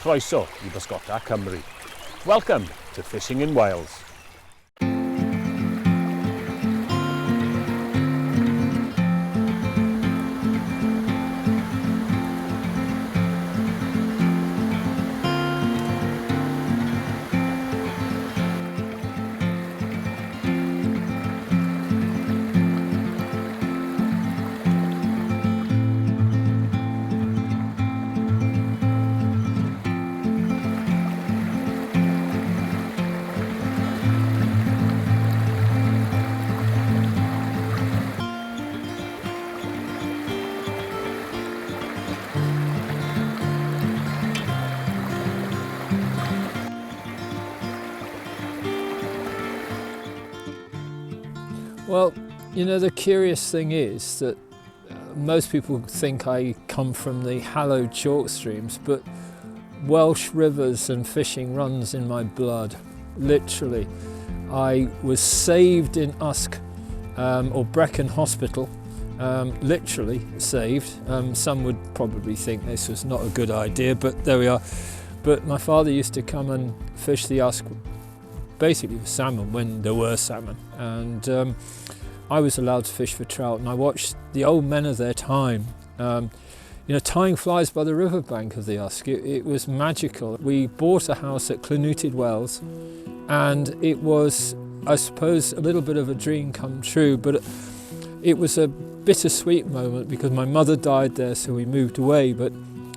Croeso I Bysgota Cymru. Welcome to Fishing in Wales. Well, you know, the curious thing is that most people think I come from the hallowed chalk streams, but Welsh rivers and fishing runs in my blood, literally. I was saved in Usk or Brecon Hospital, literally saved. Some would probably think this was not a good idea, but there we are. But my father used to come and fish the Usk basically for salmon when there were salmon, and I was allowed to fish for trout, and I watched the old men of their time tying flies by the riverbank of the Usk. It was magical. We bought a house at Clunwted Wells, and it was, I suppose, a little bit of a dream come true, but it was a bittersweet moment because my mother died there, so we moved away. But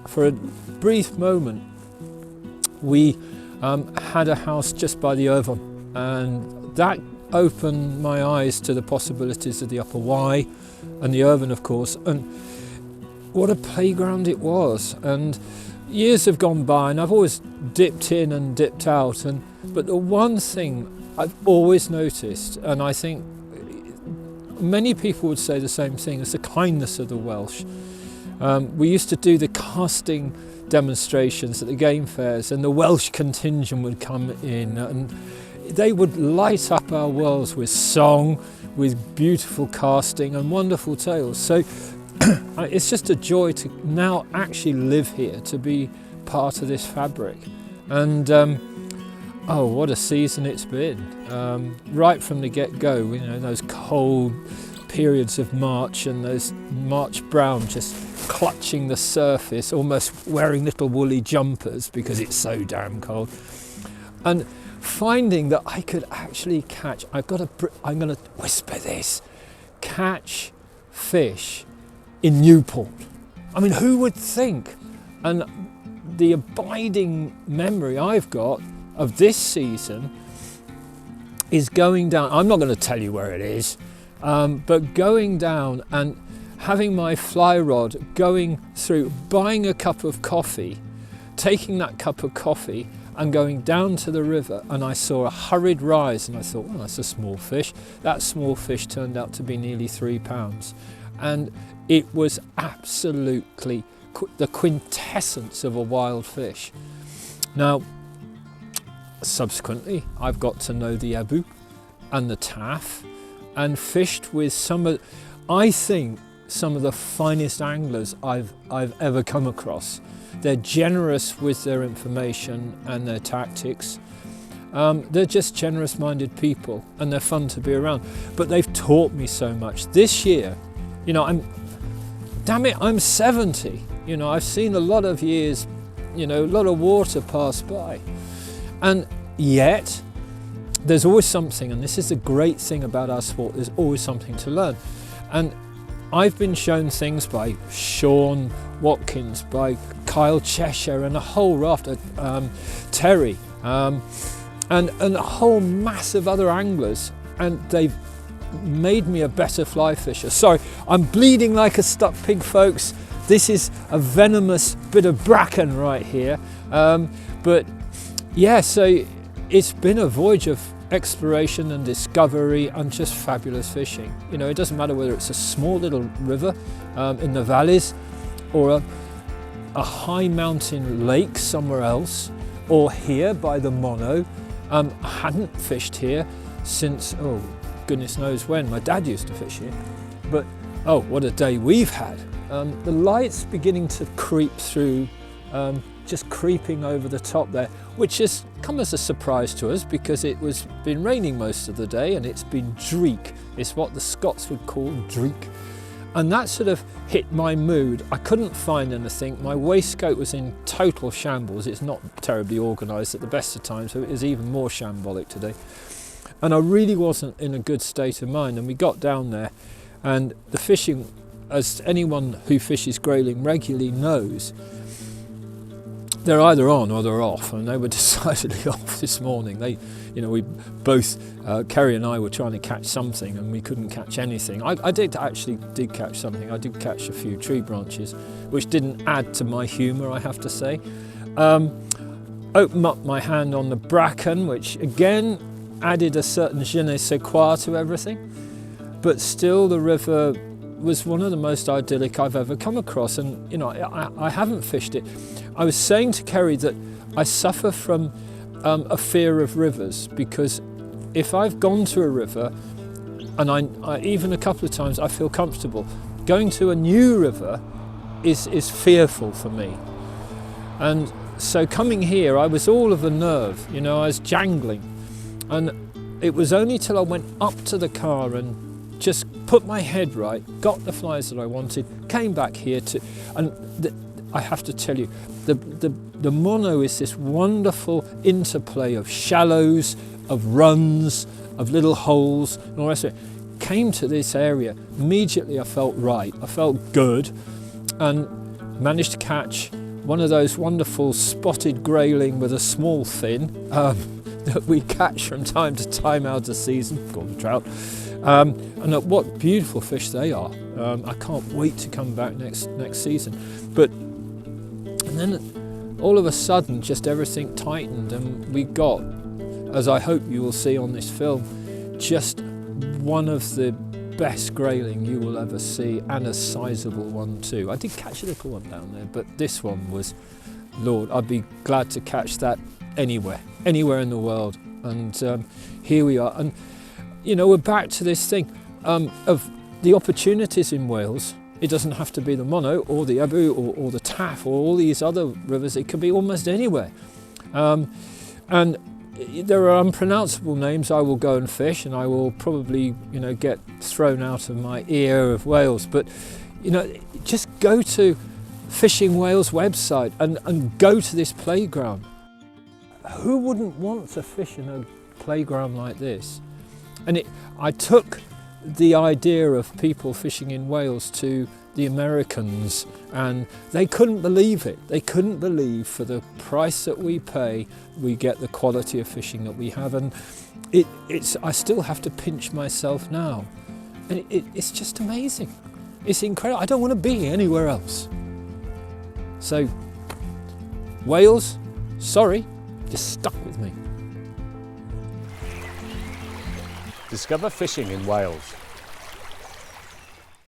for a brief moment we had a house just by the Irvine, and that opened my eyes to the possibilities of the Upper Wye and the Irvine, of course, and what a playground it was. And years have gone by and I've always dipped in and dipped out, but the one thing I've always noticed, and I think many people would say the same thing, is the kindness of the Welsh. We used to do the casting demonstrations at the game fairs, and the Welsh contingent would come in and they would light up our wells with song, with beautiful casting and wonderful tales. So it's just a joy to now actually live here, to be part of this fabric. And oh, what a season it's been. Right from the get-go, you know, those cold periods of March and those March brown just clutching the surface, almost wearing little woolly jumpers because it's so damn cold, and finding that I could actually catch, I'm going to whisper this, catch fish in Newport. I mean, who would think? And the abiding memory I've got of this season is going down, I'm not going to tell you where it is, but going down and having my fly rod, going through, buying a cup of coffee, taking that cup of coffee and going down to the river, and I saw a hurried rise, and I thought, well, that's a small fish. That small fish turned out to be nearly 3 pounds. And it was absolutely the quintessence of a wild fish. Now, subsequently, I've got to know the ebu and the taff, and fished with some of the finest anglers I've ever come across. They're generous with their information and their tactics. They're just generous-minded people, and they're fun to be around. But they've taught me so much. This year, you know, I'm 70. You know, I've seen a lot of years, you know, a lot of water pass by. And yet, there's always something, and this is the great thing about our sport, there's always something to learn. And I've been shown things by Sean Watkins, by Kyle Cheshire, and a whole raft of Terry, and a whole mass of other anglers, and they've made me a better fly fisher. Sorry, I'm bleeding like a stuck pig, folks. This is a venomous bit of bracken right here. But yeah, so it's been a voyage of exploration and discovery and just fabulous fishing. You know, it doesn't matter whether it's a small little river in the valleys, or a high mountain lake somewhere else, or here by the Monnow. I hadn't fished here since, oh goodness knows when. My dad used to fish here, but oh, what a day we've had. The light's beginning to creep through just creeping over the top there, which has come as a surprise to us because it was been raining most of the day and it's been dreek. It's what the Scots would call dreek. And that sort of hit my mood. I couldn't find anything. My waistcoat was in total shambles. It's not terribly organised at the best of times, so it is even more shambolic today. And I really wasn't in a good state of mind. And we got down there, and the fishing, as anyone who fishes grayling regularly knows, they're either on or they're off, and they were decidedly off this morning. We both, Kerry and I, were trying to catch something, and we couldn't catch anything. I did catch something. I did catch a few tree branches, which didn't add to my humour, I have to say. Opened up my hand on the bracken, which again added a certain je ne sais quoi to everything. But still, the river was one of the most idyllic I've ever come across, and I haven't fished it. I was saying to Kerry that I suffer from a fear of rivers, because if I've gone to a river, and I even a couple of times I feel comfortable, going to a new river is fearful for me. And so coming here, I was all of a nerve, I was jangling, and it was only till I went up to the car and just put my head right, got the flies that I wanted, came back here I have to tell you, the Monnow is this wonderful interplay of shallows, of runs, of little holes, and all the rest of it. Came to this area, immediately I felt right, I felt good, and managed to catch one of those wonderful spotted grayling with a small fin that we catch from time to time out of season, called the trout. And what beautiful fish they are. I can't wait to come back next season. And then all of a sudden, just everything tightened, and we got, as I hope you will see on this film, just one of the best grayling you will ever see, and a sizable one too. I did catch a little one down there, but this one was, Lord, I'd be glad to catch that anywhere in the world. And here we are. And we're back to this thing of the opportunities in Wales. It doesn't have to be the Monnow or the Ebbw or the Taff or all these other rivers. It could be almost anywhere. And there are unpronounceable names I will go and fish, and I will probably, get thrown out of my ear of Wales. But, just go to Fishing Wales website and go to this playground. Who wouldn't want to fish in a playground like this? And I took the idea of people fishing in Wales to the Americans, and they couldn't believe it. They couldn't believe for the price that we pay, we get the quality of fishing that we have. And I still have to pinch myself now. And it's just amazing. It's incredible. I don't want to be anywhere else. So, Wales, sorry, just stuck with me. Discover fishing in Wales.